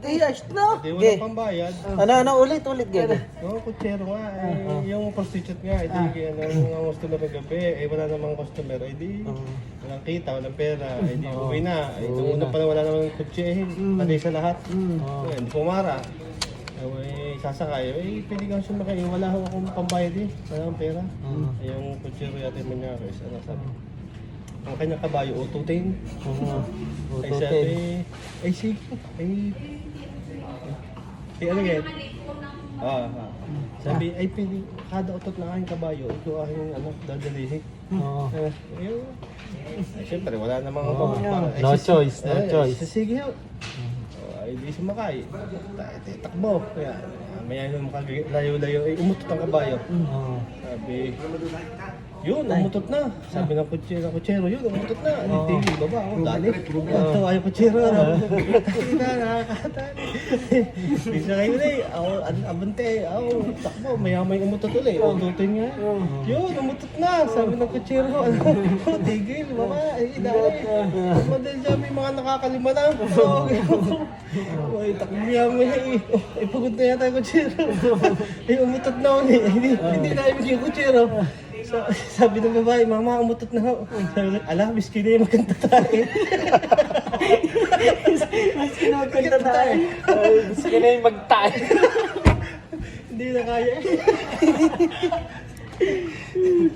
Ayos na. Hindi Okay. wala pang bayad. Ano, ulit, gano'n. Yung kutsero nga, yung prostitute nga, ang customer ng gabi, wala namang customer, walang kita, walang pera, uwi na. Nung una pa na wala namang kutsi, patay sa lahat. Hindi pumara. Sasakay, pwede kang sumakay, wala akong pambayad wala akong pera. Yung kutsero yata yung manyakis, sabi. Ang kanyang kabayo, ututin. Ay sabi, sige, ano yan? Sabi, pwede, kada utot na aking kabayo, ito aking dadalihin. Siyempre, wala namang No choice. Sige, di sumakay. Takbo. Kaya, maya nung makalayo-layo, umutot ang kabayo. Sabi, yun, umutot na. Sabi ng kutsero, yun, umutot na. Tingin, baba, dali. Tawa yung kutsero, hindi na, nakakatali. Bisa kayo abante, takbo, maya-may umutot ulit. Umutotin nga. Yun, umutot na. Sabi ng kutsero, tigil, baba, dali. Madali siya, may mga nakakalima na. Takbo maya-may, pagod na yata yung kutsero. Umutot na ulit. Hindi na ibig yung kutsero. Sabi ng babae, mama, umutot na ako. Sabi ko, miski na yung magkanta tayo. Miski na magkanta tayo. Miski na yung magtayo. Hindi na kaya.